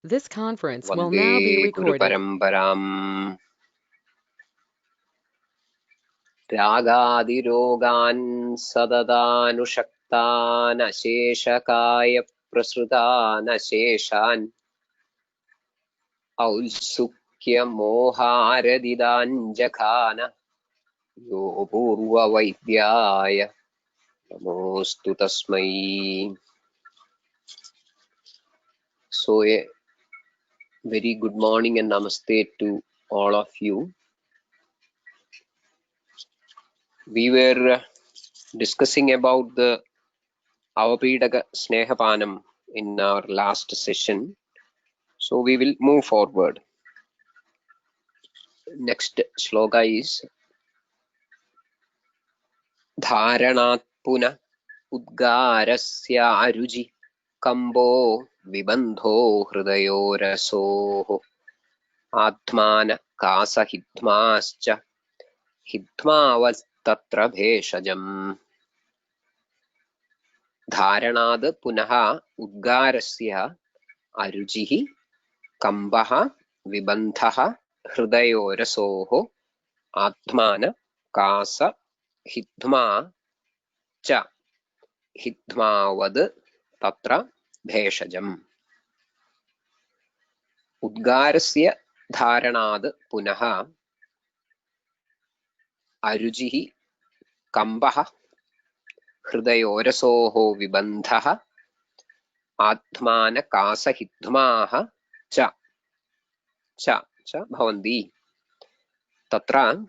This conference will Vande now be Guru recorded. Paramparam Ragadirogan Sadadanushaktan Asheshakaya Prasudan Asheshan Aulsukya Moharadidan Jakana Yo Purva Vaidyaya Namostu Tasmai. So a very good morning and namaste to all of you. We were discussing about the Avapidaka Snehapanam in our last session. So we will move forward. Next shloka is Dharanat Puna Udgarasya Aruji Kambo Vibandho Hridayo Rasoho Atmana Kasa Hidmascha Hidmavas Tatra Bheshajam. Dharanad Punaha Udgarasya Arujihi Kambaha Vibandhaha Hridayo Rasoho Atmana Kasa Hidma cha Hidmavad Tatra Bheshajam. Udgarasya Dharanad Punaha Arujihi Kambaha Hridayorasoho Vibandhaha Atmana Kasa Hidmaha cha Bhavanti Tatra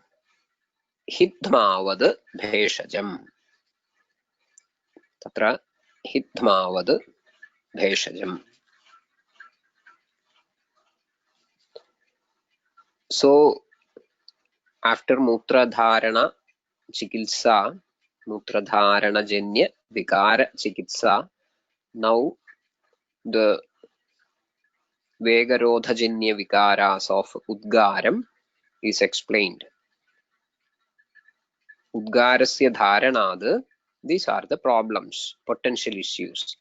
Hidmavad Bheshajam. Tatra Hidmavad Bheshajam. So after Mutra Dharana Chikitsa, Mutra Dharana Janya Vikara Chikitsa, now the Vegarodha Janya Vikaras of Udgaram is explained. Udgarasya Dharanad, these are the problems, potential issues.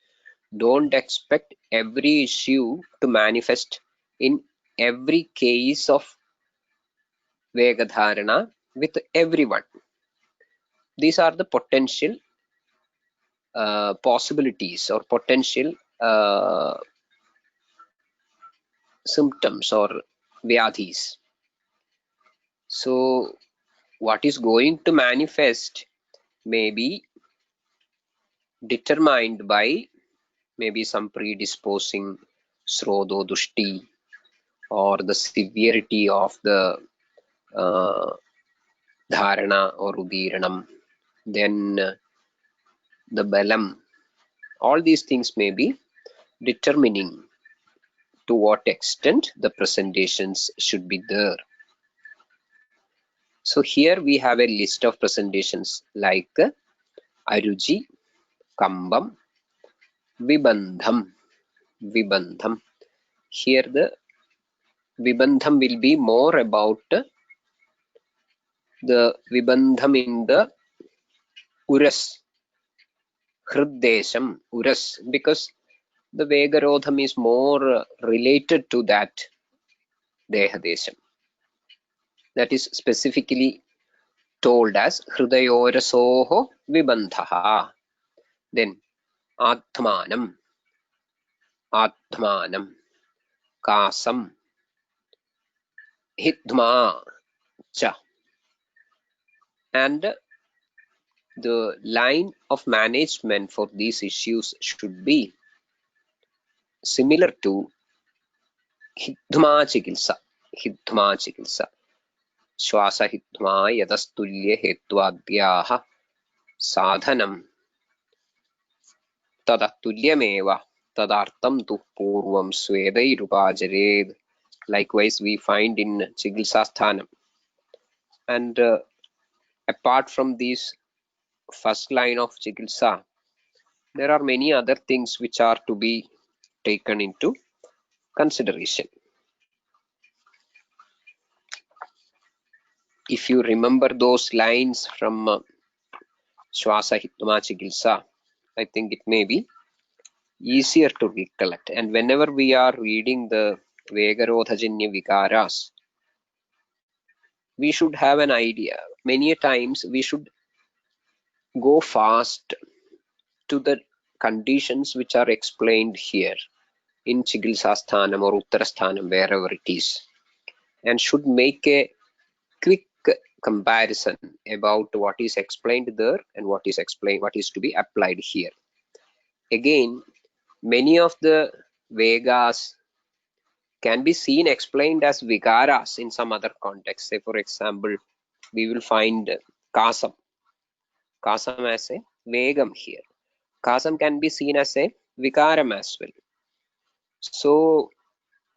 Don't expect every issue to manifest in every case of Vegadharana with everyone. These are the potential possibilities or potential symptoms or vyadhis. So what is going to manifest may be determined by maybe some predisposing srodo dushti or the severity of the dharana or udiranam, then the balam. All these things may be determining to what extent the presentations should be there. So here we have a list of presentations like Aruji, Kambam, Vibandham. Here the Vibandham will be more about the Vibandham in the Uras, Hriddesham, Uras, because the Vegarodham is more related to that Dehadesham. That is specifically told as Hridayorasoho Vibandhaha. Then Atmanam, Kasam, Hidma cha. And the line of management for these issues should be similar to Hidma Chikilsa. Shwasa Hidma Yadastulya Hetwadhyaha Sadhanam Tadattulyameva Tadartam tu Purvam Swedairupajared. Likewise, we find in Chikilsasthanam. And apart from this first line of Chikilsa, there are many other things which are to be taken into consideration. If you remember those lines from Shwasa Hitma Chikilsa, I think it may be easier to recollect. And whenever we are reading the Vegarodhajanya Vikaras, we should have an idea. Many times we should go fast to the conditions which are explained here in Chikilsasthanam or Uttarasthanam, wherever it is, and should make a quick comparison about what is explained there and what is to be applied here. Again, many of the Vegas can be seen explained as Vikaras in some other context. Say, for example, we will find Kasam as a Vegam here. Kasam can be seen as a Vikaram as well. So,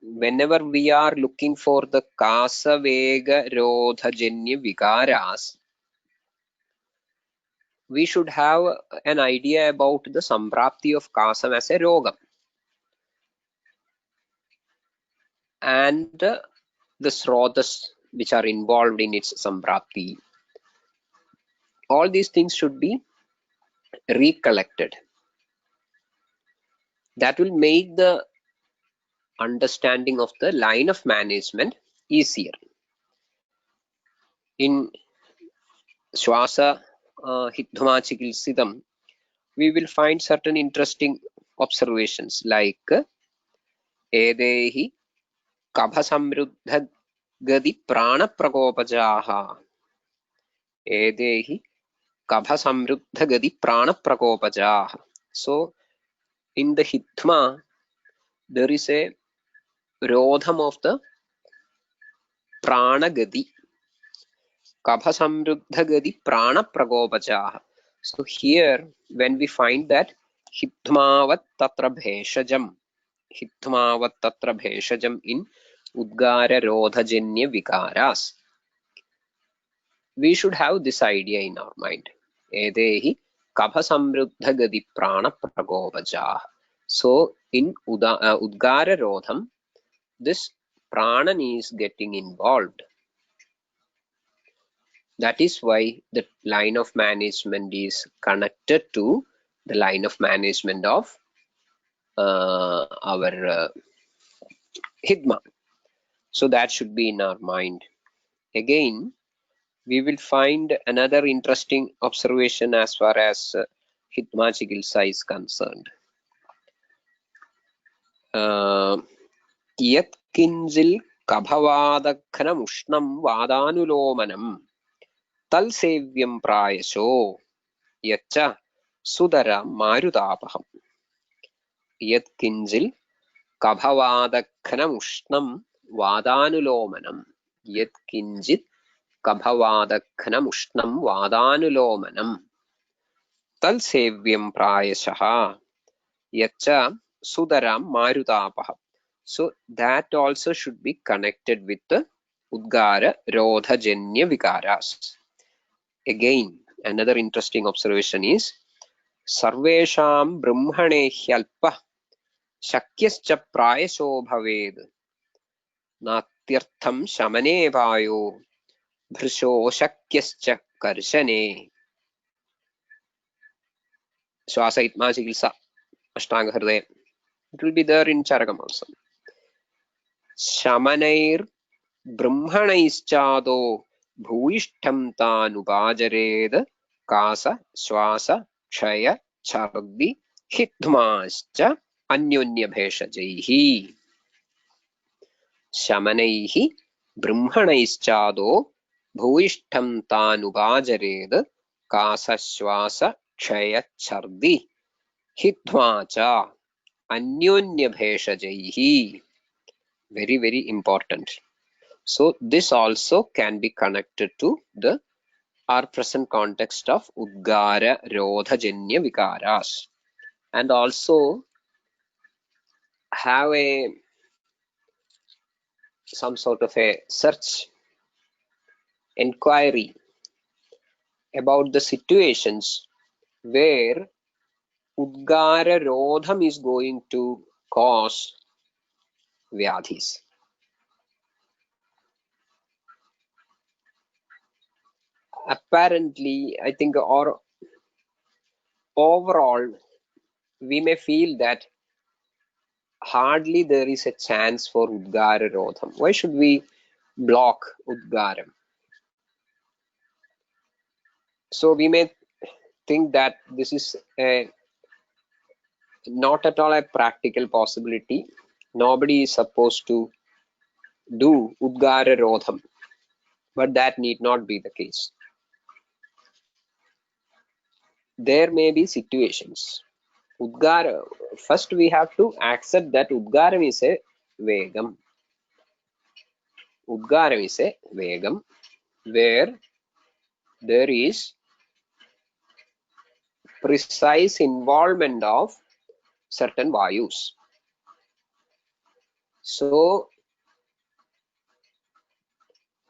whenever we are looking for the Kasa Vega Rodhajanya Vikaras, we should have an idea about the Samprapti of Kasam as a Rogam. And the Srotas which are involved in its Samprapti. All these things should be recollected. That will make the understanding of the line of management easier. In Shwasa Hidhma Chikilsitam, we will find certain interesting observations like Edehi Kabha Samruddha Gadi Prana Prakopajaha. Edehi Kabha Samruddha Gadi Prana Prakopajaha. So, in the Hidhma, there is a Rodham of the Prana Gadi. Kabha Samruddha Gadi Prana Prakopajaha. So here, when we find that Hidhmavat Tatra Bheshajam, Hidhmavat Tatra Bheshajam in Udgara Rodhajanya Vikaras, we should have this idea in our mind. Edehi Kabha Samruddha Gadi Prana Prakopajaha. So in Udgara Rodham, this Pranan is getting involved. That is why the line of management is connected to the line of management of our Hidma. So that should be in our mind. Again, we will find another interesting observation as far as Hidma Chikilsa is concerned. Yat kinjil kabhavadakhanam ushnam vadanulomanam tal sevyam prayasho yacha sudara marutapaham. Yat kinjil kabhavadakhanam ushnam vadanulomanam. Yat kinjit kabhavadakhanam ushnam vadanulomanam tal sevyam prayashaha yacha sudaram marutapaham. So that also should be connected with the Udgara Rodhajanya Vikaras. Again, another interesting observation is Sarvesham Brahmane Hyalpa Shakyascha Prayasho Bhaved Natyartham Shamane Vayo Bhrisho Shakyascha Karshane. Swasa Itma Chikilsa Ashtanga Hridaya. It will be there in Charakam also. Shamanair Brahmanaischado Bhuishtam Tanubajared Kasa Swasa Kshaya Chardi Hidmascha Anyonya Bheshajaihi. Shamanaihi Brahmanaischado Bhuishtam Tanubajared Kasa Swasa Kshaya Chardi Hidmacha Anyonya Bheshajaihi. Very, very important. So this also can be connected to the our present context of Udgara Rodhajanya Vikaras, and also have some sort of a search inquiry about the situations where Udgara Rodham is going to cause Vyadhis. Apparently, I think, or overall, we may feel that hardly there is a chance for Udgara Rodham. Why should we block Udgaram? So we may think that this is not at all a practical possibility. Nobody is supposed to do Udgara Rodham, but that need not be the case. There may be situations. Udgara, first we have to accept that Udgaram is a Vegam. Udgaram is a Vegam where there is precise involvement of certain Vayus. So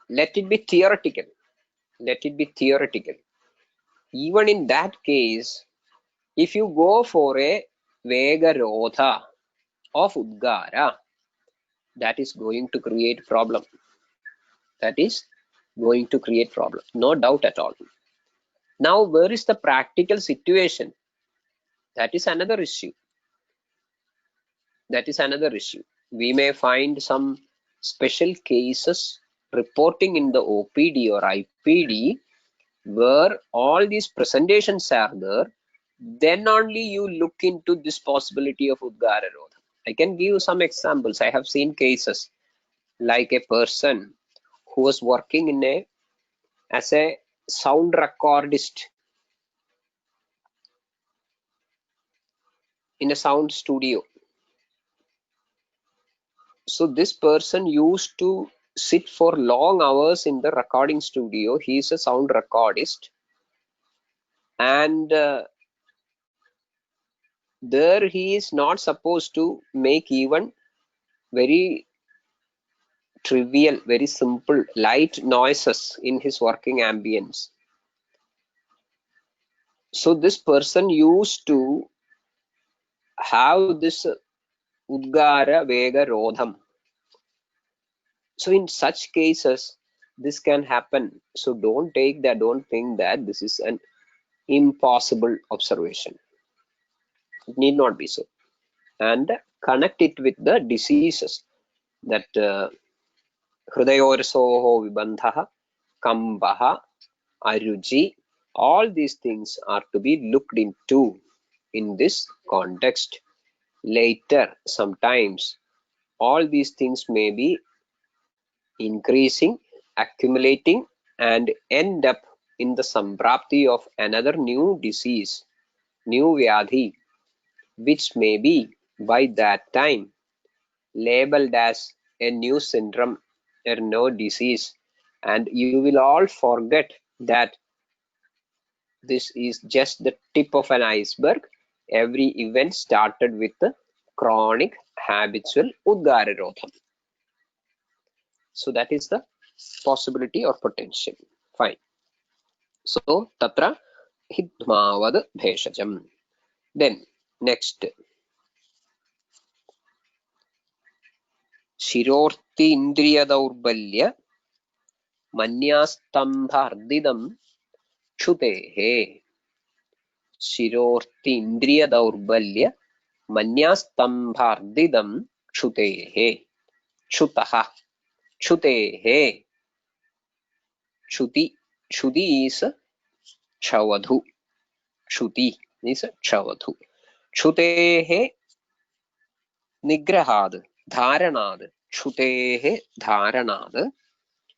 let it be theoretical. Let it be theoretical. Even in that case, if you go for a Vega Rodha of Udgara, that is going to create problem. That is going to create problem. No doubt at all. Now, where is the practical situation? That is another issue. That is another issue. We may find some special cases reporting in the OPD or IPD where all these presentations are there. Then only you look into this possibility of Udgara Rodha. I can give you some examples. I have seen cases like a person who was working in as a sound recordist in a sound studio. So this person used to sit for long hours in the recording studio. He is a sound recordist, and there he is not supposed to make even very trivial, very simple, light noises in his working ambience. So this person used to have this Udgara Vega Rodham. So in such cases, this can happen. So don't think that this is an impossible observation. It need not be so. And connect it with the diseases that Hridayorsoho Vibandha, Kambaha, Aruji, all these things are to be looked into in this context. Later, sometimes, all these things may be increasing, accumulating, and end up in the samprapti of another new disease, new vyadhi, which may be by that time labeled as a new syndrome or no disease, and you will all forget that this is just the tip of an iceberg. Every event started with the chronic habitual Udgara Rodham. So that is the possibility or potential. Fine. So tatra hidmavad bheshajam. Then next, shirorti indriya daurbalya manyastambhardidam kshutehe. Shirorti indriya daurbalya manyastambhardidam kshutehe. Kshutaha. Kshutehe. Kshuti. Kshuti is kshavadhu. Kshuti is kshavadhu. Kshutehe nigrahad. Dharanad. Kshutehe dharanad.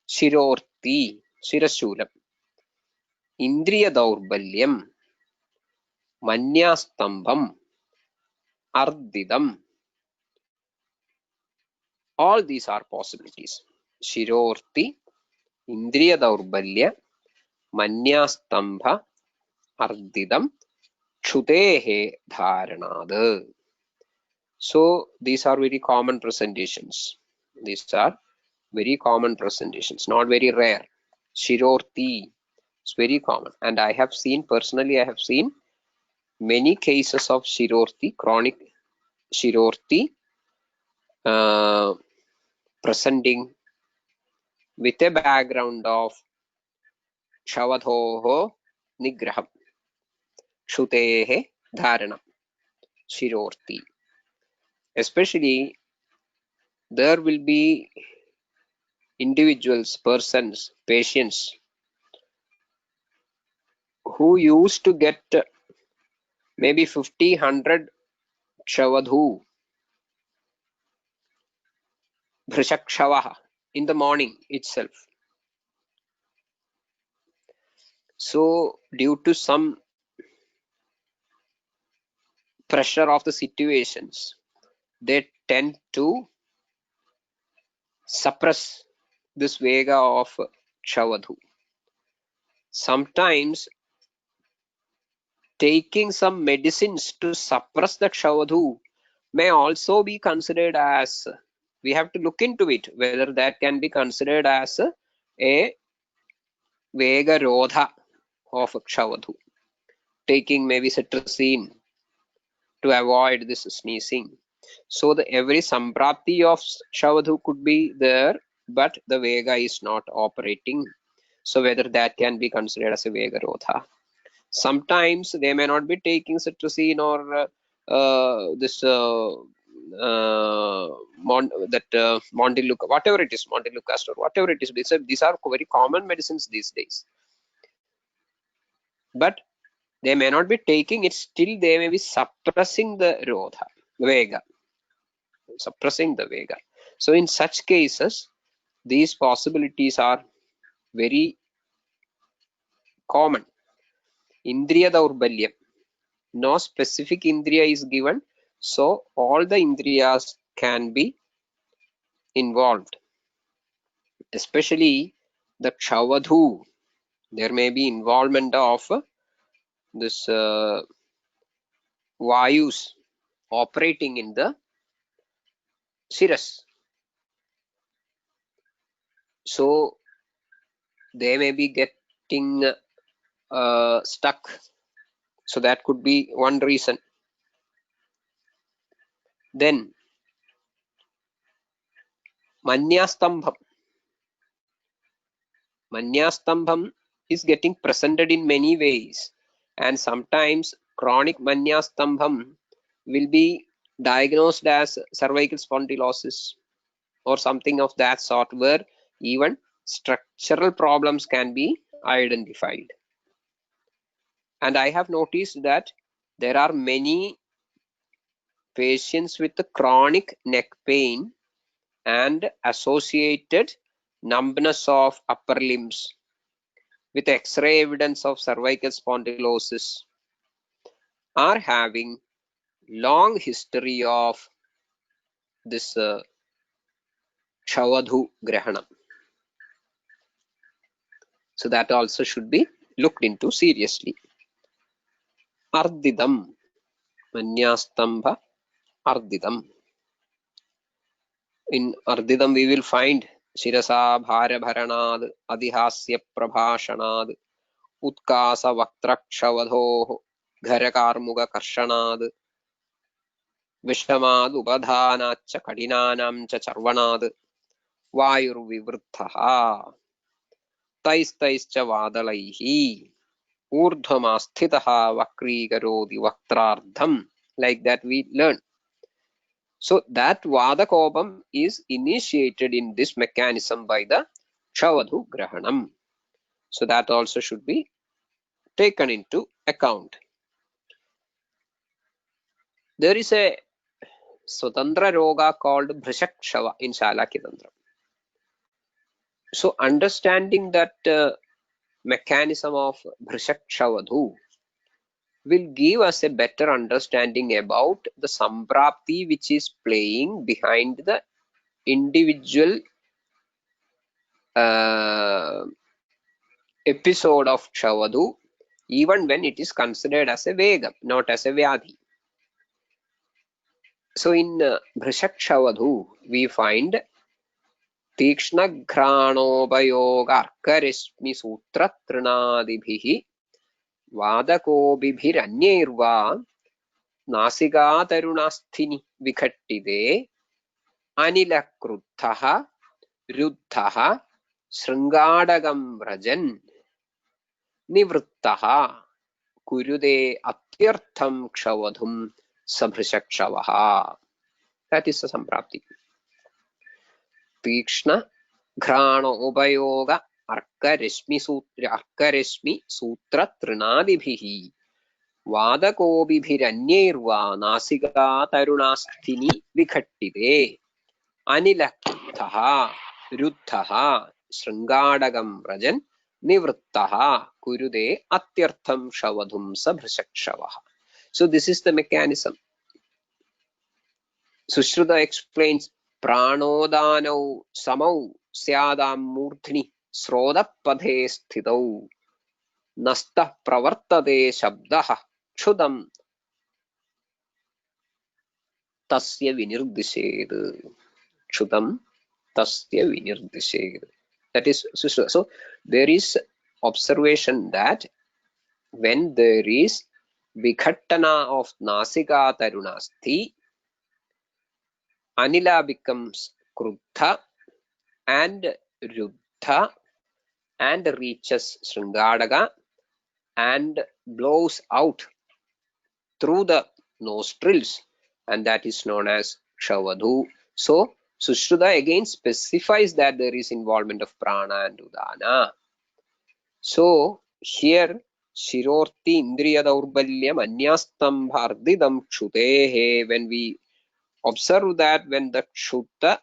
Shirorti. Shirashulam. Indriya daurbalyam. Manyastambham. Ardidam. All these are possibilities. Shirorti, Indriya Daurbalya, Manyastambha, Ardidam, Kshutehe Dharanad. So these are very common presentations. These are very common presentations, not very rare. Shirorti is very common. And I have seen, personally, I have seen many cases of Shirorti, chronic Shirorti, presenting with a background of Shavadhoho Nigraham, Shutehe Dharanam, Shirorti. Especially there will be individuals, persons, patients who used to get maybe 50, 100 kshavadhu, bhrishakshavaha in the morning itself. So due to some pressure of the situations, they tend to suppress this vega of kshavadhu. Sometimes taking some medicines to suppress the kshavadhu may also be considered as, we have to look into it, whether that can be considered as a vega rodha of kshavadhu. Taking maybe cetirizine to avoid this sneezing. So the every samprapti of kshavadhu could be there, but the vega is not operating. So whether that can be considered as a vega rodha. Sometimes they may not be taking cetirizine or Montelukast, whatever it is, Montelukast or whatever it is. These are very common medicines these days. But they may not be taking it, still they may be suppressing the rodha, vega, suppressing the vega. So in such cases, these possibilities are very common. Indriya daurbalyam. No specific indriya is given, so all the indriyas can be involved. Especially the kshavadhu, there may be involvement of this vayus operating in the shiras. So they may be getting stuck. So that could be one reason. Then manyastambham. Manyastambham is getting presented in many ways, and sometimes chronic manyastambham will be diagnosed as cervical spondylosis or something of that sort, where even structural problems can be identified. And I have noticed that there are many patients with chronic neck pain and associated numbness of upper limbs with X-ray evidence of cervical spondylosis are having long history of this kshavadhu grahanam. So that also should be looked into seriously. Ardidam, manyastambha ardidam. In ardidam we will find shirasa bhara bharanad adhihasya prabhashanad utkasa vaktrakshavadho gharakarmuga karshanad विषमाद उपधानाच्च कठिनानां च चर्वणाद वायुर्विवृद्धः तैस्तैश्च वादलैः ऊर्ध्वमास्थितः वक्रीकरोति वक्त्रार्धम्. Like that we learn. So that vadakopam is initiated in this mechanism by the kshavadhu grahanam. So that also should be taken into account. There is a Swatantra Roga called Bhrishakshava in Shalakya-tantra. So understanding that mechanism of Bhrishakshavaddhu will give us a better understanding about the samprapti which is playing behind the individual episode of Kshavadhu, even when it is considered as a vegam, not as a vyadhi. So in Bhrishakshavaddhu, we find तीक्ष्णघ्राणोपयोगार्करश्मि सूत्रतृणादिभिः वादकोभिरन्यैर्वा नासिकातरुणास्थिनि विखट्टिते अनिलक्रुद्धः रुद्धः शृङ्गाडगं व्रजन् निवृत्तः कुरुते अत्यर्थं क्षवधुं सभृशक्षवः. That is the samprapti. Tikshna Ghrano Upayoga Arkareshmi Sutra Trinadibhihi Vadakobibhiranyirva Nasika Tarunasthini Vikhattide Anilaktaha Ruddhaha Sringadagam Rajan Nivrittaha Kurude Atyartham Shavadhum Sabhrishakshavaha. So this is the mechanism. Sushruta explains Pranodano Samau Syadam Murthini Srodapade Sthitau Nasta Pravartade Shabdaha Chudam Tasya Vinirdished. Chudam Tasya Vinirdished. That is Sushruta. So there is observation that when there is Vikhattana of Nasika Tarunasthi, Anila becomes Kruddha and Ruddha and reaches Sringadaga and blows out through the nostrils, and that is known as Kshavadhu. So Sushruta again specifies that there is involvement of prana and udana. So here Shirorti Indriya Daurbalyam Anyastam Bhardidam Kshutehe, when we observe that when the Kshuta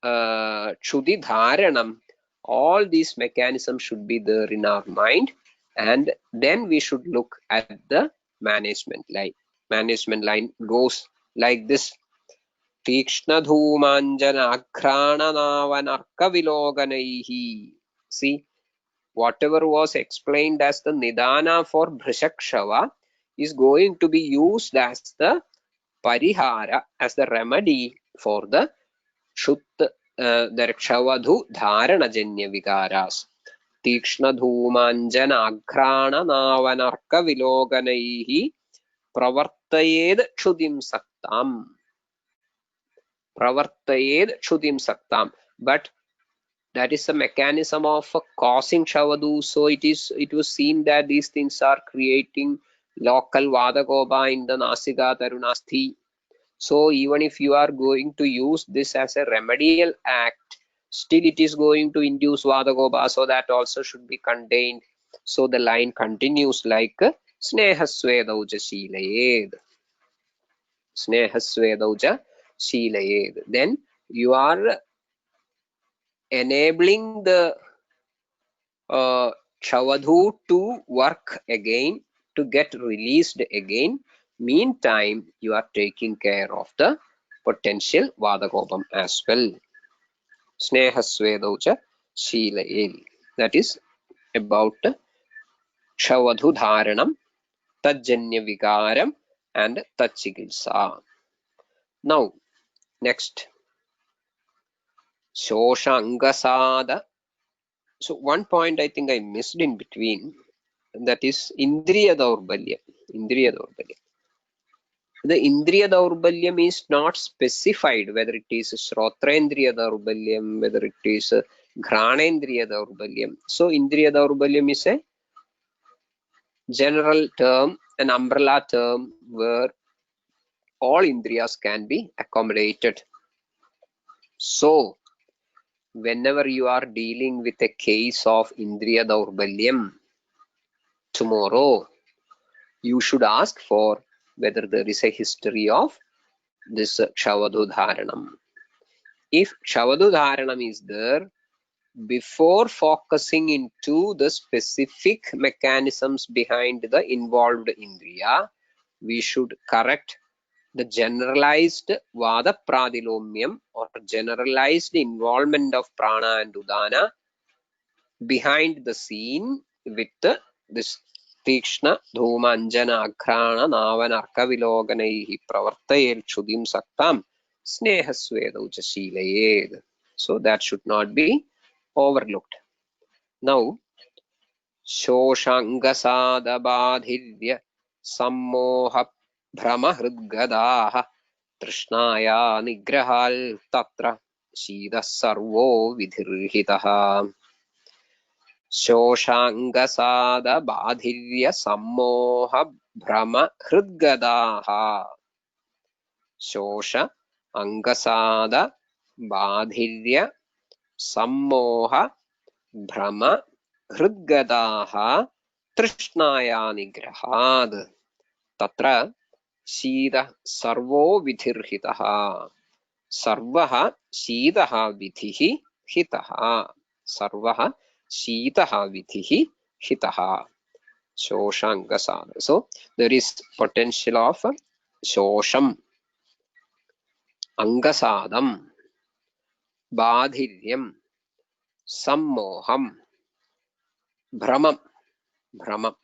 Kshudi Dharanam, all these mechanisms should be there in our mind, and then we should look at the management line. Management line goes like this. Tikshna Dhumanjana Akhrana Navanarka Viloganaihi. See, whatever was explained as the Nidana for Bhrishakshava is going to be used as the Parihara, as the remedy for the Shutta, the Kshavadhu Dharanajanya Vikaras. Tikshna Dhumanjana Aghrana Navanarka Viloganaihi Pravartayed Kshudim Saktam. Pravartayed Kshudim Saktam. But that is the mechanism of causing Kshavadhu. So it was seen that these things are creating local Vadakoba in the Nasika Tarunasthi. So even if you are going to use this as a remedial act, still it is going to induce Vadakoba, so that also should be contained. So the line continues like Snehasvedauja Shilayed. Snehasvedauja Shilayed. Then you are enabling the Kshavadhu to work again, to get released again. Meantime, you are taking care of the potential Vadakopam as well. Snehasvedaucha Shilayel. That is about Kshavadhu Dharanam, Tajjanya Vikaram, and Tachikilsa. Now, next. Shoshangasada. So one point I think I missed in between, that is Indriya Daurbalya. Indriya Daurbalya. The Indriya Daurbalyam is not specified whether it is Shrotrendriya Daurbalyam, whether it is Granendriya Daurbalyam. So Indriya Daurbalyam is a general term, an umbrella term where all Indriyas can be accommodated. So whenever you are dealing with a case of Indriya Daurbalyam tomorrow, you should ask for whether there is a history of this Kshavadhu Dharanam. If Kshavadhu Dharanam is there, before focusing into the specific mechanisms behind the involved Indriya, we should correct the generalized Vada Pradilomyam or generalized involvement of Prana and Udana behind the scene with this Tikshna Dhumanjana Aghrana Navanarka Viloganaihi Pravartayel Kshudim Saktam Snehasvedaucha Shilayed. So that should not be overlooked. Now, Shoshangasada Badhirya Sammoha Brahma Hridgadaha Trishnaya Nigrahal Tatra Shida Sarvo Vidhirhitaha. Shoshangasada Badhirya Sammoha Brahma Hridgadaha. Shosha Angasada, Badhirya, Sammoha, Brahma, Hridgadaha, Trishnaya Nigrahad. Tatra Shida Sarvo Vidhirhitaha. Sarvaha Shidaha Vidhihi Hitaha. Sarvaha Shidaha Vidhihi Hitaha. Shoshangasada. So there is potential of Shosham, Angasadam, Badhiryam, Sammoham, Brahmam, Brahmam,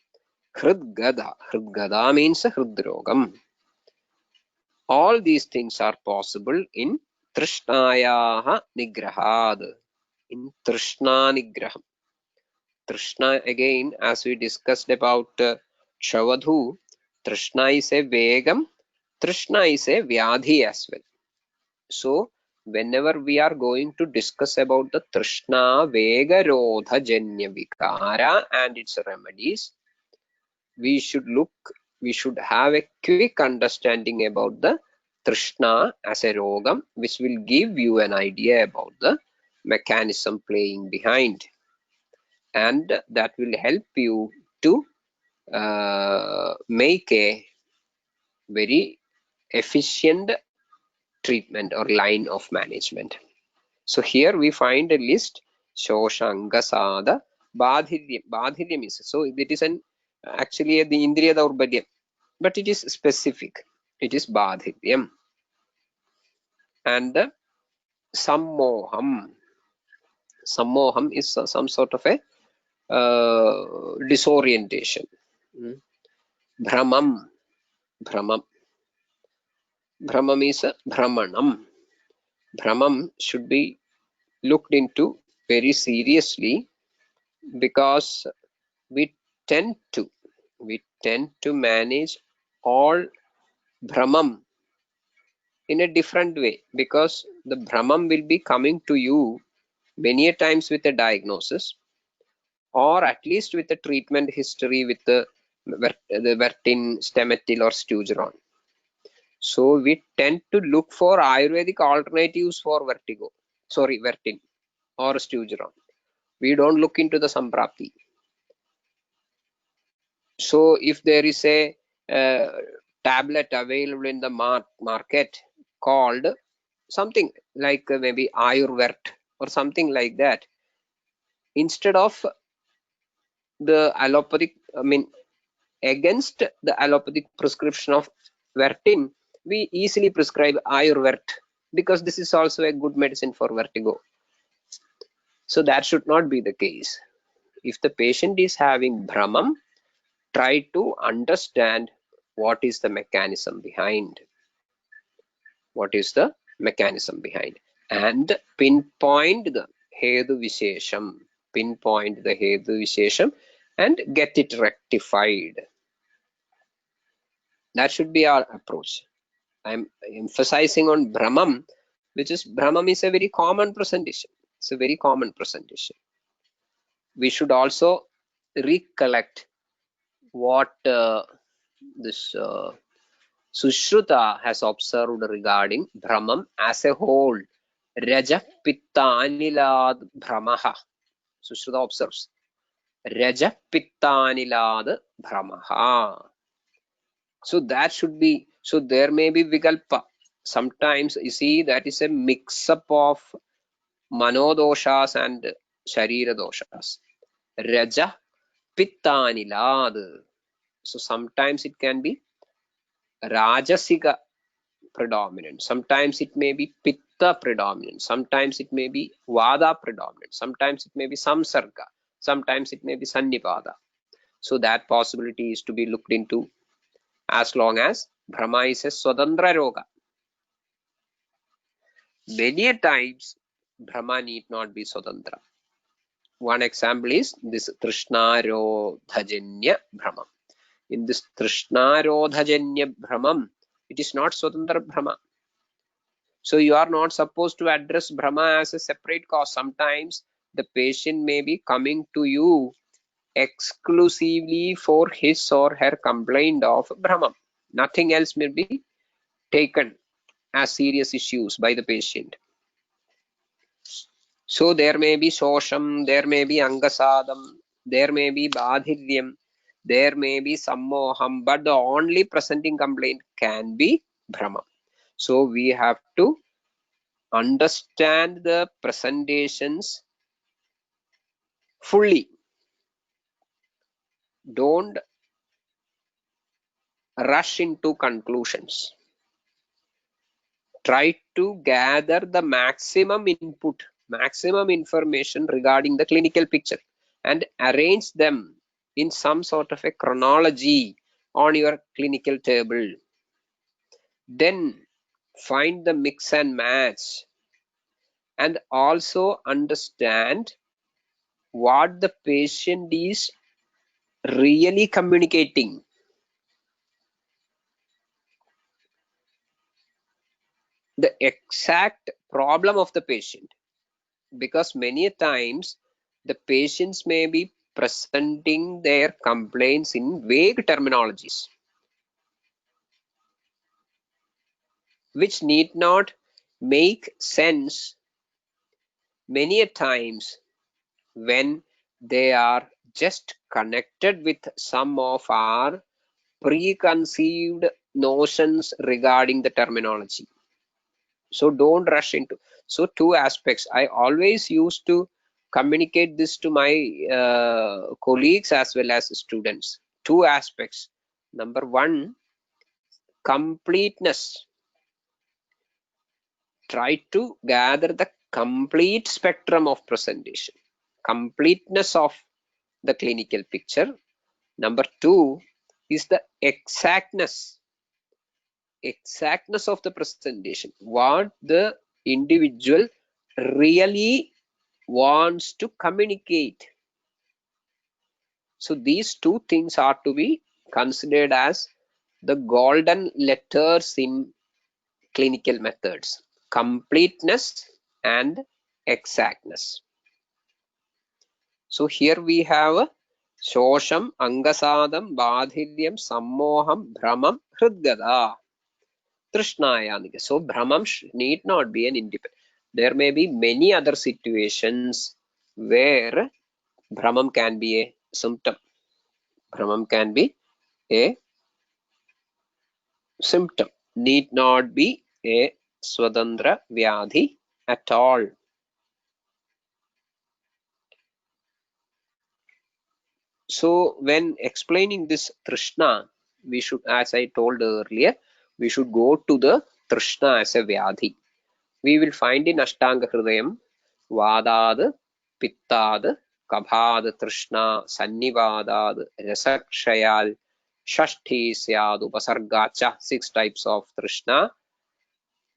Hridgada. Hridgada means Hridrogam. All these things are possible in Trishnayaha Nigrahad. In Trishna Nigraham. Trishna, again, as we discussed about Shavadhu, Trishna is a Vegam, Trishna is a Vyadhi as well. So, whenever we are going to discuss about the Trishna Vegarodha Janya Vikara and its remedies, we should have a quick understanding about the Trishna as a Rogam, which will give you an idea about the mechanism playing behind. And that will help you to make a very efficient treatment or line of management. So here we find a list: Shoshangasada, Badhiryam. Badhiryam is, so it is an actually the Indriya Daurbadhyam, but it is specific. It is Badhiryam. And Sammoham. Sammoham is some sort of a disorientation. Brahmam. Brahmam. Brahmam is a Brahmanam. Brahmam should be looked into very seriously, because we tend to manage all Brahmam in a different way, because the Brahmam will be coming to you many a times with a diagnosis, or at least with a treatment history with the Vertin, Stemetil or Stugeron. So we tend to look for Ayurvedic alternatives for Vertin or Stugeron. We don't look into the Samprapti. So if there is a tablet available in the market called something like maybe Ayurvert or something like that, instead of the allopathic, against the allopathic prescription of Vertin, we easily prescribe Ayurvert, because this is also a good medicine for vertigo. So that should not be the case. If the patient is having Brahmam, try to understand what is the mechanism behind. What is the mechanism behind? And pinpoint the Hedu Vishesham. Pinpoint the Hedu Vishesham and get it rectified. That should be our approach. I'm emphasizing on Brahmam, which is Brahmam is a very common presentation. It's a very common presentation. We should also recollect what this Sushruta has observed regarding Brahmam as a whole. Raja Pitta Anilad Brahmaha. Sushruta observes Raja Pitta Anilad Brahmaha. So that should be, so there may be Vikalpa. Sometimes you see that is a mix up of Manodoshas and Sharira doshas. Raja Pitta Anilad. So sometimes it can be Rajasika predominant, sometimes it may be Pitta predominant, sometimes it may be Vada predominant, sometimes it may be Samsarga, sometimes it may be Sannipada. So that possibility is to be looked into, as long as Brahma is a Swadandra Roga. Many a times Brahma need not be Swadandra. One example is this Trishnarodhajanya Brahma. In this Trishnarodhajanya Brahmam, it is not Swadandra Brahma. So you are not supposed to address Brahma as a separate cause. Sometimes the patient may be coming to you exclusively for his or her complaint of Brahma. Nothing else may be taken as serious issues by the patient. So there may be Sosham, there may be Angasadam, there may be Badhiryam, there may be Sammoham, but the only presenting complaint can be Brahma. So we have to understand the presentations fully. Don't rush into conclusions. Try to gather the maximum input, maximum information regarding the clinical picture and arrange them in some sort of a chronology on your clinical table. Then find the mix and match and also understand what the patient is really communicating. The exact problem of the patient, because many times the patients may be presenting their complaints in vague terminologies which need not make sense many a times when they are just connected with some of our preconceived notions regarding the terminology. So don't rush into. So two aspects. I always used to communicate this to my colleagues as well as students. Two aspects. Number one, completeness. Try to gather the complete spectrum of presentation, completeness of the clinical picture. Number two is the exactness of the presentation, what the individual really wants to communicate. So these two things are to be considered as the golden letters in clinical methods: completeness and exactness. So here we have Shosham, Angasadam, Badhiryam, Sammoham, Brahmam, Hridgada, Trishnaya. So Brahmam need not be an independent. There may be many other situations where Brahmam can be a symptom. Brahmam can be a symptom, need not be a Swadandra Vyadhi at all. So when explaining this Trishna, we should, as I told earlier, we should go to the Trishna as a Vyadhi. We will find in Ashtanga Hridayam, Vadad, Pittad, Kabhad, Trishna, Sannivadad, Rasakshayal, Shashti Syad, Upasargacha, 6 types of Trishna.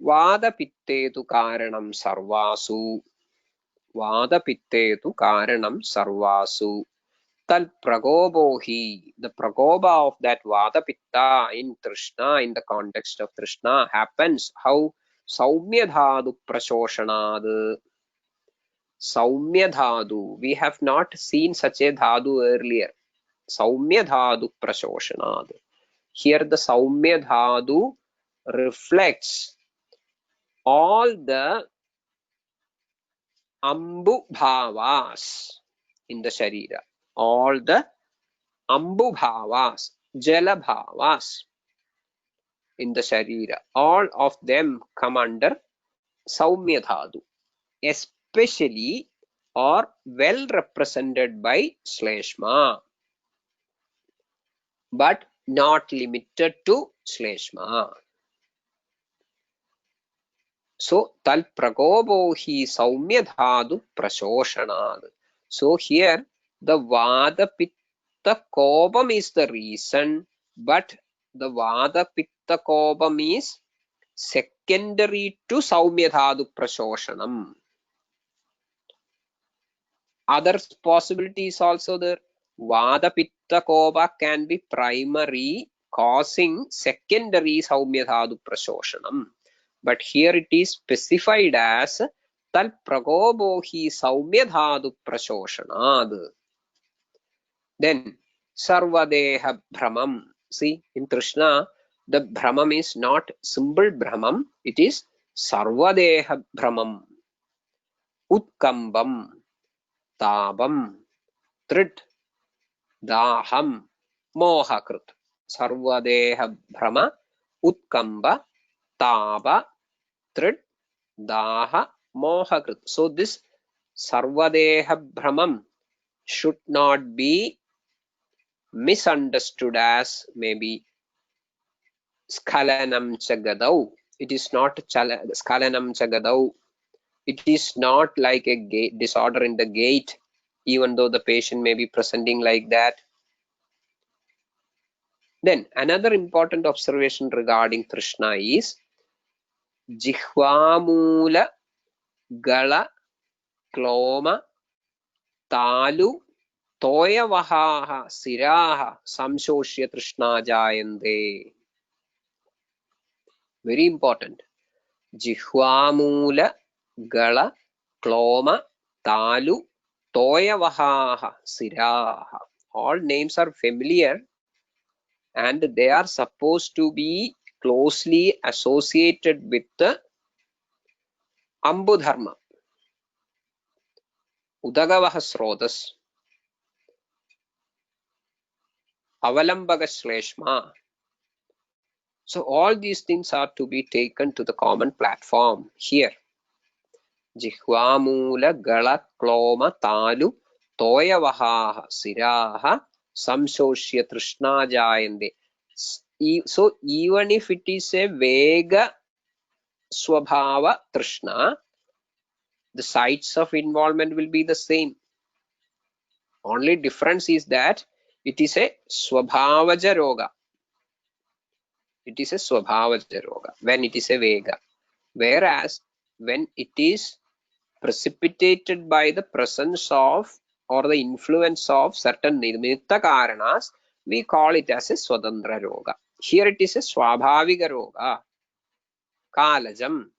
Vada Pittetu Karanam Sarvasu. Vada Pittetu Karanam Sarvasu. Tal pragobohi, the pragoba of that vata pitta in Trishna, in the context of Trishna, happens how? Saumya dhadu prashoshanad. Saumya dhadu, we have not seen such a dhadu earlier. Saumya dhadu prashoshanad. Here the Saumya dhadu reflects all the ambu bhavas in the sharira, all the ambu bhavas, jala bhavas in the sharira, all of them come under Saumya dhadu, especially or well represented by Shleshma, but not limited to Shleshma. So tal prakobo hi Saumya dhadu prashoshanad. So here the Vada Pitta Kobam is the reason, but the Vada Pitta Kobam is secondary to Saumya dhadu prashoshanam. Other possibilities also there. Vada Pitta Koba can be primary, causing secondary Saumya dhadu prashoshanam. But here it is specified as Tal Prakobo hi Saumya dhadu prashoshanad. Then Sarvadeha Brahmam. See, in Krishna, The Brahmam is not simple Brahmam, it is Sarvadeha Brahmam. Utkambam, Tabam, Trit, Daham, Mohakrit. Sarvadeha Brahma, Utkamba, Taba, Trit, Daha, Mohakrit. So this Sarvadeha Brahmam should not be misunderstood as maybe Skalanam Chagadau. It is not Skalanam Chagadau. It is not like a disorder in the gait, even though the patient may be presenting like that. Then another important observation regarding Trishna is Jihvamula Gala Kloma Talu Toyavaha Siraha Samshoshya Trishna Jayande. Very important. Jihvamula Gala Kloma Talu Toyavaha Siraha. All names are familiar and they are supposed to be closely associated with the Ambudharma. Udagavaha Srotas, Avalambaga Shleshma. So all these things are to be taken to the common platform here. Jihvamula Gala Kloma Talu Toyavaha Siraha Samshoshya Trishna Jayande. So even if it is a Vega Swabhava Trishna, the sites of involvement will be the same. Only difference is that it is a Swabhavaja Roga. It is a Swabhavaja Roga when it is a Vega. Whereas when it is precipitated by the presence of or the influence of certain Nirmitta Karanas, we call it as a Swadandra Roga. Here it is a Swabhaviga Roga. Kalajam.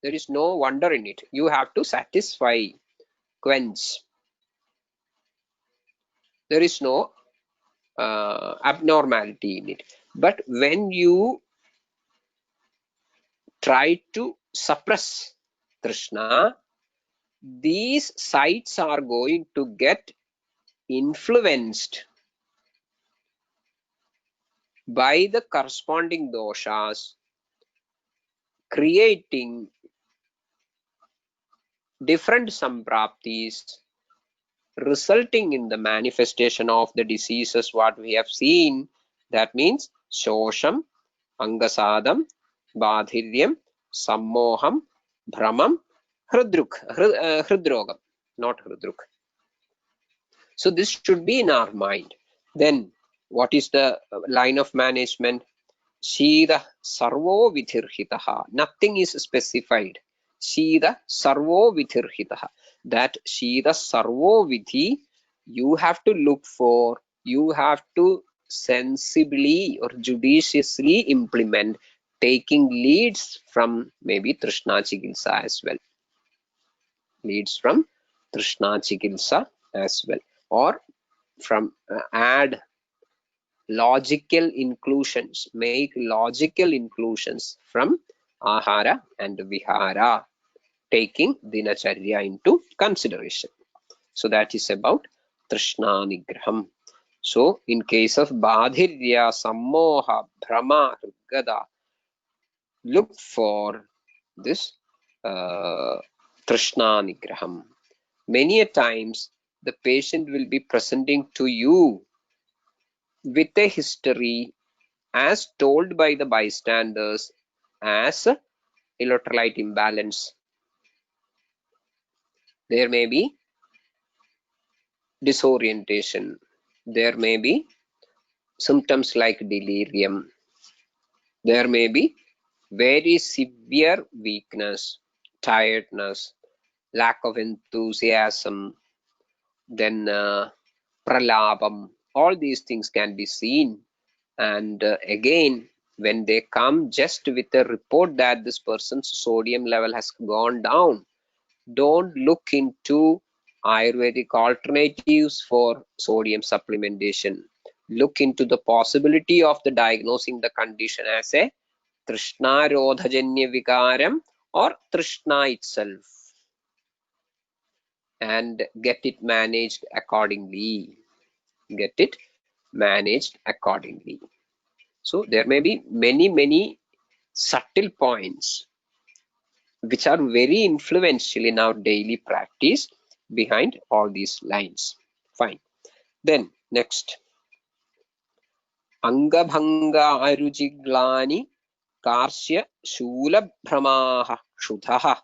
There is no wonder in it. You have to satisfy, quench. There is no abnormality in it. But when you try to suppress Trishna, these sites are going to get influenced by the corresponding doshas, creating different sampraptis, resulting in the manifestation of the diseases what we have seen. That means Shosham, Angasadam, Badhiryam, Sammoham, Bhramam, Hridrogam, not Hridruk. So this should be in our mind. Then what is the line of management? Shida Sarvo Vidhirhitaha. Nothing is specified. Shida Sarvo Vidhirhitaha. That Shida Sarvo Vidhi you have to look for, you have to sensibly or judiciously implement, taking leads from maybe Trishna Chikitsa as well. Leads from Trishna Chikitsa as well. Or from add logical inclusions, make logical inclusions from Ahara and Vihara, taking Dinacharya into consideration. So that is about Trishna Nigraham. So in case of Badhirya, Sammoha, Bhrama, Gada, look for this Trishna Nigraham. Many a times the patient will be presenting to you with a history as told by the bystanders as electrolyte imbalance. There may be disorientation. There may be symptoms like delirium. There may be very severe weakness, tiredness, lack of enthusiasm, then pralabam. All these things can be seen. And again, when they come just with a report that this person's sodium level has gone down, don't look into Ayurvedic alternatives for sodium supplementation. look into the possibility of the diagnosing the condition as a Trishna Rodhajanya Vikaram or Trishna itself, and get it managed accordingly. Get it managed accordingly. So there may be many subtle points which are very influential in our daily practice behind all these lines. Fine. Then next, Angabhanga Arujiglani Karsya Shulabhramaha Kshudaha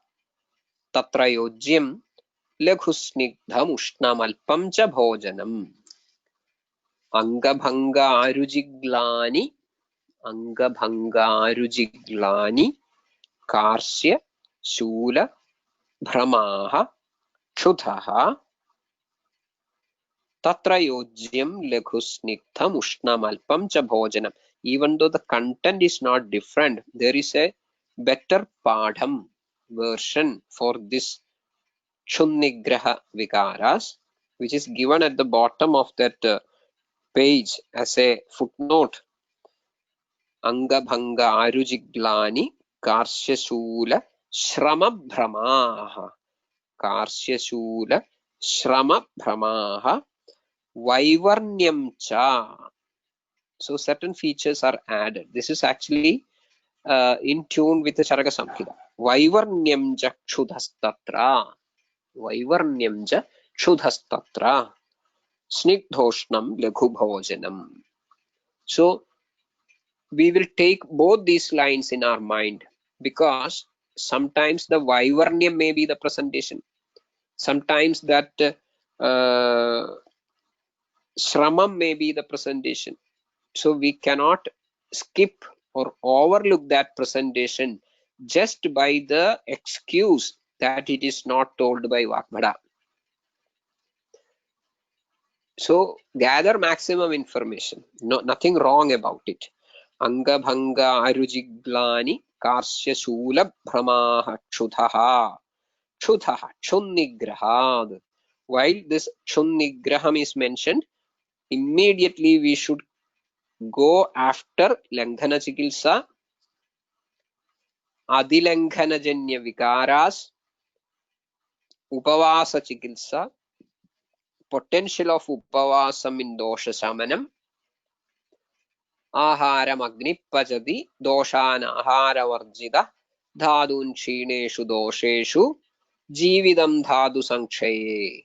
Tatrayojyam Laghusnigdhamushnam cha bhojanam. Angabhanga Arujiglani Karsya Shula Brahmaha Kshudaha Tatrayojyam Laghusnigdham Ushnam cha bhojanam. Even though the content is not different, there is a better padham version for this Chunnigraha Vikaras, which is given at the bottom of that page as a footnote. Angabhanga Arujiglani Karsyashula Shrama Brahmaha. Karsyashula Shrama Brahmaha Vaivarnyam cha. So certain features are added. This is actually in tune with the Charaka Samhita. Vaivarnyam ja ksudhastatra. Vaivarnyam ja ksudhastatra. Snigdhoshnam laghu bhojanam. So we will take both these lines in our mind, because sometimes the Vaivarnyam may be the presentation. Sometimes that Shramam may be the presentation. So we cannot skip or overlook that presentation just by the excuse that it is not told by Vakbhada. So gather maximum information. Nothing wrong about it. Angabhanga Arujiglani Karsya Shula Brahmaha Kshudaha. Kshudaha, Chunnigrahad. While this Chunnigraham is mentioned, immediately we should go after Langhana Chikilsa, Adilanghana-janya Vikaras, Upavasa Chikilsa, potential of Upavasam in Dosha Samanam, Aharam Agnipajati, Doshana Ahara Varjita, Dhadun Chineshu Dosheshu, Jividam Dhadu Sankshaye.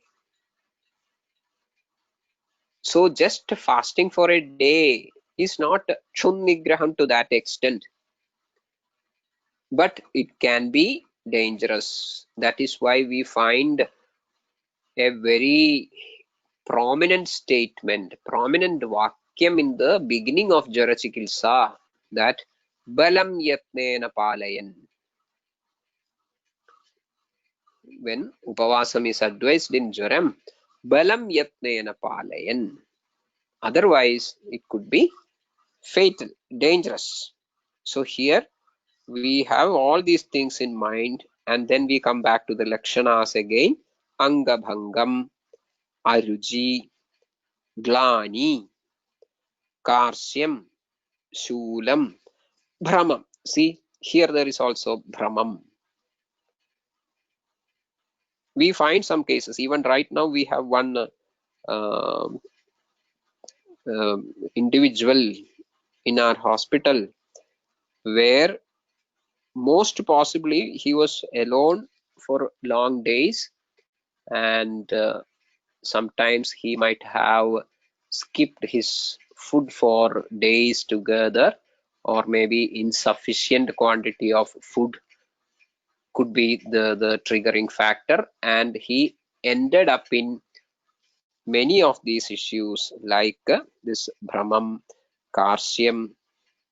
So just fasting for a day is not Chunnigraham to that extent, but it can be dangerous. That is why we find a very prominent statement, prominent vakyam in the beginning of Jara Chikilsa, that Balam Yatnena Palayan. When Upavasam is advised in Jaram, Balam Yatnena Palayan. Otherwise, it could be fatal, dangerous. So here we have all these things in mind, and then we come back to the Lakshanas again. Angabhangam, Aruji, Glani, Karsyam, Shulam, Brahmam. See, here there is also Brahmam. We find some cases, even right now we have one individual in our hospital where most possibly he was alone for long days, and sometimes he might have skipped his food for days together, or maybe insufficient quantity of food could be the triggering factor, and he ended up in many of these issues like this Brahmam, Karsyam,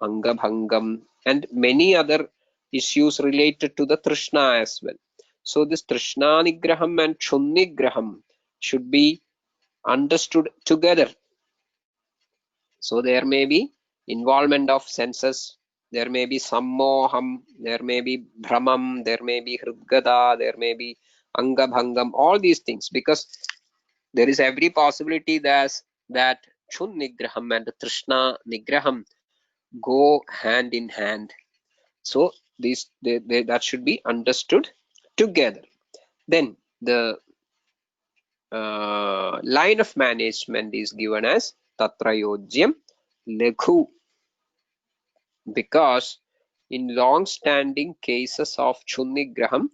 Angabhangam, and many other issues related to the Trishna as well. So this Trishna Nigraham and Chunnigraham should be understood together. So there may be involvement of senses, there may be Sammoham, there may be Brahmam, there may be Hridgada, there may be Angabhangam, all these things, because there is every possibility that Kshun Nigraham and Trishna Nigraham go hand in hand. So that should be understood together. Then the line of management is given as Tatrayojyam Lekhu, because in long-standing cases of Chunnigraham,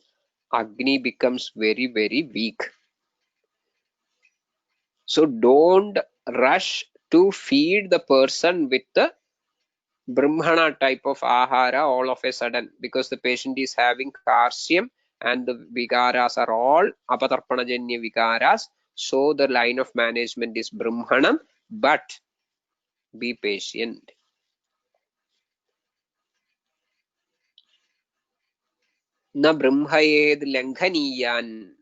Agni becomes very, very weak. So don't rush to feed the person with the Brahmana type of ahara all of a sudden, because the patient is having karsyam and the vikaras are all apatarpanajanya vikaras. So the line of management is Brahmanam, but be patient. Na brahmayed langhaniyan,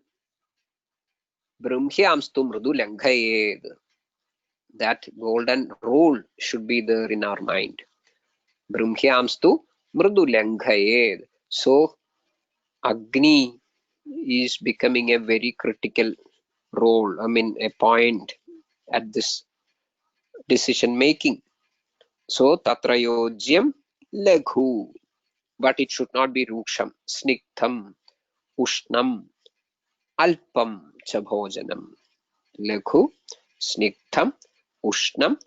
brahmyamstu mrudu langhayed. That golden rule should be there in our mind. Brahmyamstu mrudu langhayed. So Agni is becoming a very critical role, a point at this decision making. So tatrayojyam laghu, but it should not be ruksham, snigdham, ushnam, alpam cha bhojanam. Laghu, snigdham, ushnam,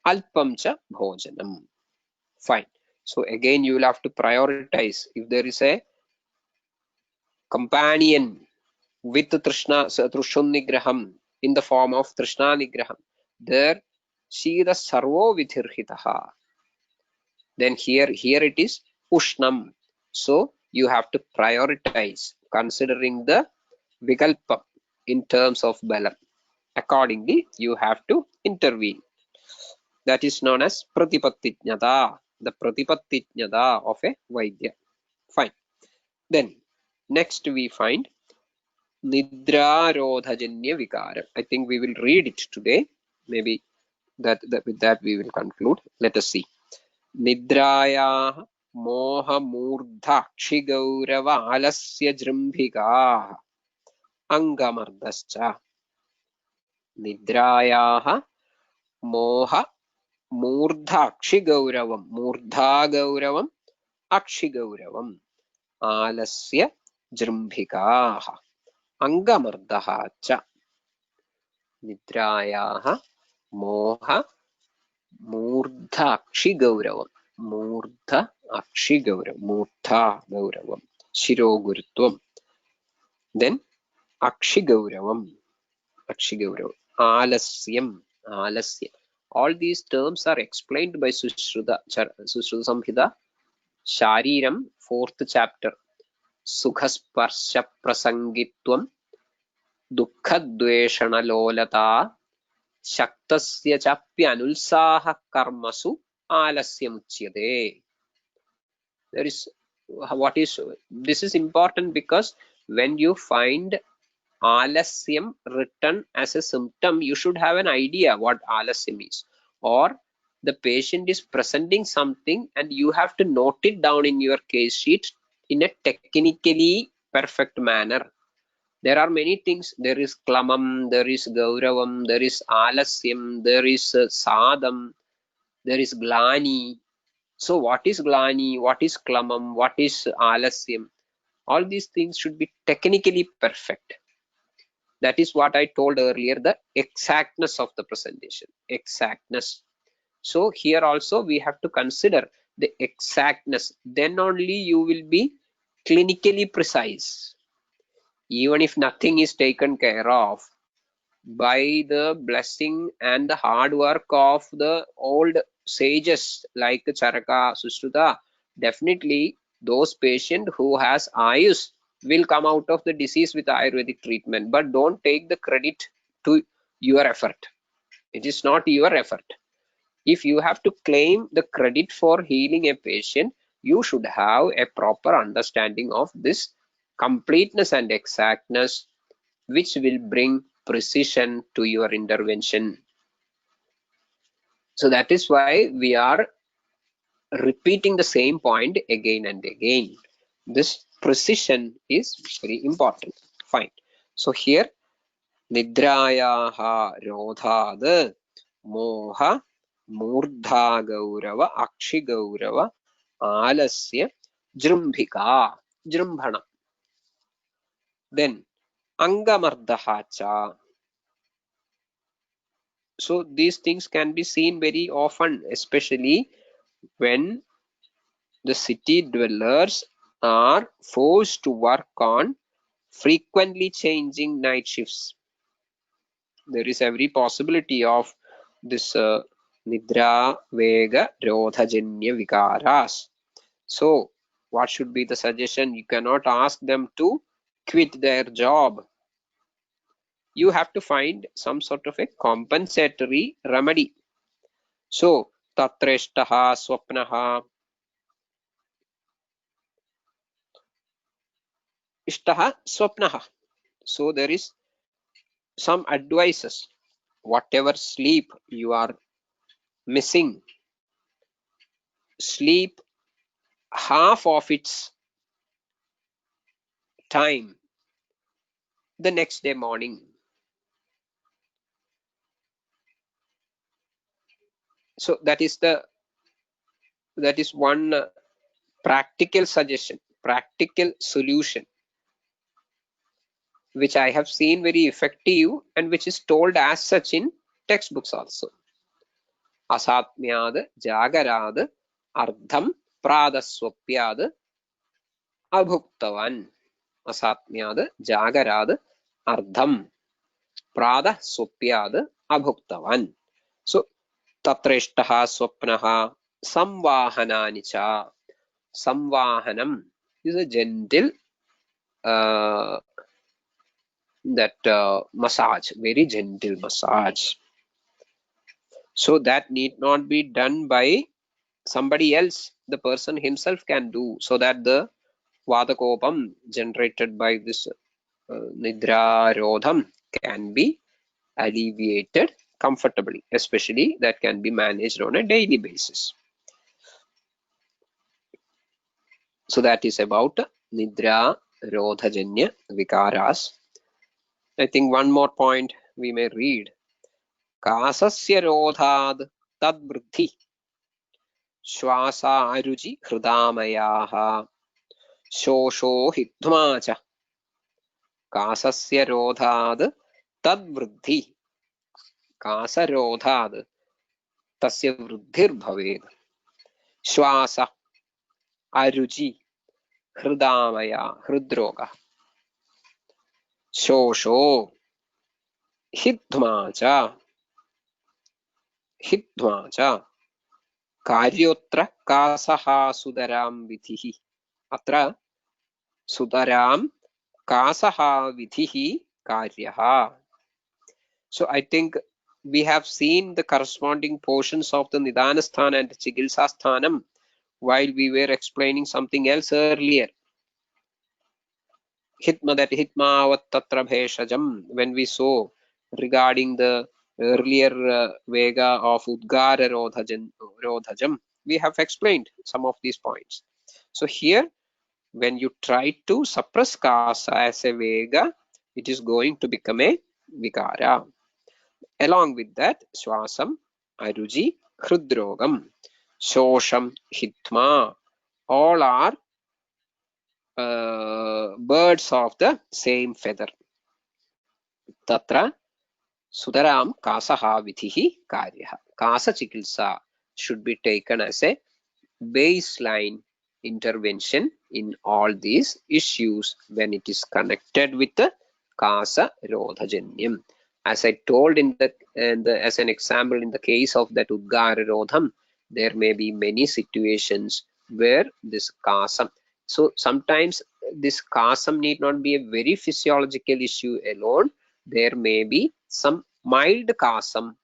alpam cha bhojanam. Fine. So again you will have to prioritize. If there is a companion with Trishun Nigraham in the form of Trishna Nigraham, there Shira Sarvo Vidhirhitaha. Then here it is Ushnam. So you have to prioritize considering the Vikalpa in terms of Balam. Accordingly, you have to intervene. That is known as Pratipattinyata, the Pratipattinyata of a Vaidya. Fine. Then next we find Nidrarodhajanya Vikara. I think we will read it today. Maybe with that we will conclude. Let us see. Nidraya moha murdha kshigaurava alasya jrimbhika angamardascha. Nidraya moha murdha kshigauravam, murdha gauravam akshigauravam alasya jrimbhika angamardaha cha. Nidrayaha moha murdha akshi gauravam, murdha akshi gauravam, murdha gauravam, shiro gurutvam. Then akshi gauravam, alasyam, alasya. All these terms are explained by Sushruta Samhita, Shariram, 4th chapter. Sukhaspasha prasangitvam, dukkha lolata, Shaktasya chapyanulsaha karmasu alasyamuchyate. There is this is important, because when you find alasyam written as a symptom, you should have an idea what alasyam is, or the patient is presenting something and you have to note it down in your case sheet in a technically perfect manner. There are many things. There is klamam, there is gauravam, there is alasyam, there is sadam, there is glani. So what is glani, what is klamam, what is alasyam? All these things should be technically perfect. That is what I told earlier, the exactness of the presentation. Exactness. So here also we have to consider the exactness. Then only you will be clinically precise. Even if nothing is taken care of, by the blessing and the hard work of the old sages like Charaka, Sushruta, definitely those patients who has Ayus will come out of the disease with Ayurvedic treatment. But don't take the credit to your effort. It is not your effort. If you have to claim the credit for healing a patient, you should have a proper understanding of this completeness and exactness, which will bring precision to your intervention. So that is why we are repeating the same point again and again. This precision is very important. Fine. So here Nidrayaha Rodhad moha, murdha gaurava, akshi gaurava, alasya, jrumbhika, jrumbhana. Then angamardha cha. So these things can be seen very often, especially when the city dwellers are forced to work on frequently changing night shifts. There is every possibility of this nidra vega rodhajanya vikaras. So what should be the suggestion? You cannot ask them to quit their job. You have to find some sort of a compensatory remedy. So tatreshtaha swapnaha ishtaha swapnaha. So there is some advices. Whatever sleep you are missing, sleep half of its time the next day morning. So that is one practical suggestion, practical solution, which I have seen very effective and which is told as such in textbooks also. Asatmyad jagarad ardham pradaswapyad abhuktavan. Asatmyad jagarad ardham pradaswapyad abhuktavan. So tatreshtaha swapnaha samvahanani cha. Samvahanam is a gentle massage, very gentle massage. So that need not be done by somebody else. The person himself can do, so that the vadakopam generated by this nidra rodham can be alleviated comfortably. Especially that can be managed on a daily basis. So that is about nidra rodhajanya vikaras. I think one more point we may read. Kasasya rodhad tad vriddhi श्वासारुचि हृदामयाः शोषो हित्वा च कासस्य रोधाद् तद्वृद्धि कासरोधाद् तस्य वृद्धिर्भवेत् श्वास अरुचि हृदामया हृद्रोगः शोषो हित्वा च कार्योत्र कासः सुतरां विधिः अत्र सुतरां कासः विधिः कार्यः. So I think we have seen the corresponding portions of the Nidanasthana and Chikilsasthanam while we were explaining something else earlier. Hitma, that Hitmavat Tatra Bheshajam, when we saw regarding the earlier Vega of Udgara Rodhajam, we have explained some of these points. So here, when you try to suppress Kasa as a Vega, it is going to become a Vikara. Along with that, Swasam, Aruji, Hrudrogam, Shosham, Hitma, all are birds of the same feather. Tatra Sudaram Kasaha Vithihi Karyaha. Kasa Chikilsa should be taken as a baseline intervention in all these issues when it is connected with the Kasa Rodhajanyam. As I told as an example, in the case of that Udgara Rodham, there may be many situations where this Kasam. So sometimes this Kasam need not be a very physiological issue alone. There may be some mild Kasam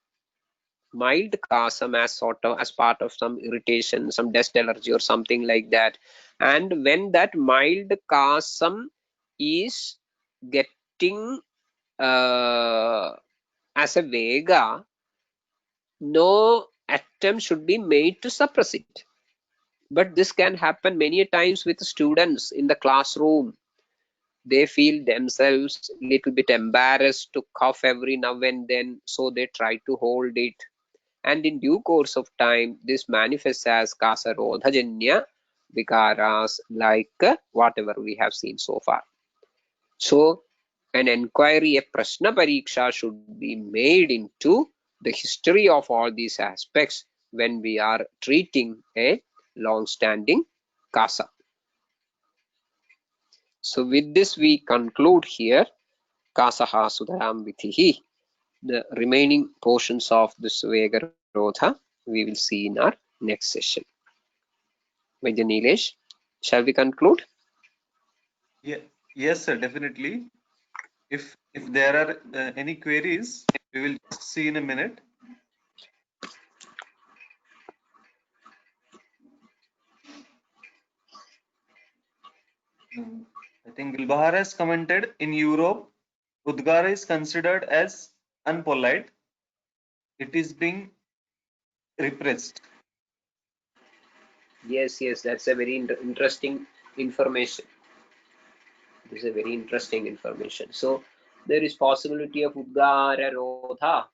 as part of some irritation, some dust allergy or something like that. And when that mild kasam is getting as a vega, no attempt should be made to suppress it. But this can happen many times with students in the classroom. They feel themselves a little bit embarrassed to cough every now and then, so they try to hold it. And in due course of time, this manifests as kasarodhajanya vikaras, like whatever we have seen so far. So an inquiry, a prashna pariksha should be made into the history of all these aspects when we are treating a long-standing kasa. So with this we conclude here kasaha sudharam vithihi. The remaining portions of this Vegarodha we will see in our next session. Vaidya Nilesh, shall we conclude? Yeah, yes, sir, definitely. If there are any queries, we will just see in a minute. I think Gulbahar has commented, in Europe, Udgara is considered as unpolite. It is being repressed. Yes, yes, that's a very interesting information. This is a very interesting information. So there is possibility of Udgara Rodha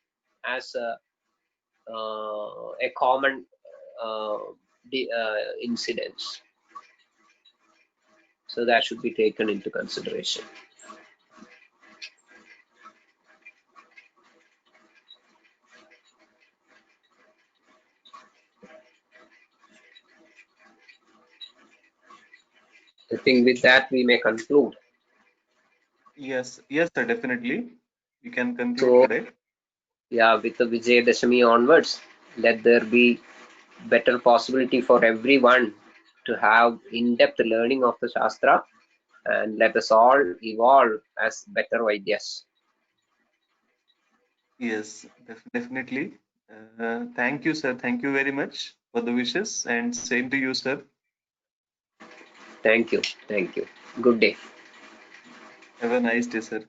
as a common uh, incidence. So that should be taken into consideration. I think with that we may conclude. Yes, yes, sir, definitely. We can conclude So today. yeah, with the Vijayadashami onwards, let there be better possibility for everyone to have in-depth learning of the Shastra, and let us all evolve as better Vaidyas. Yes, definitely. Thank you, sir. Thank you very much for the wishes, and same to you, sir. Thank you. Thank you. Good day. Have a nice day, sir.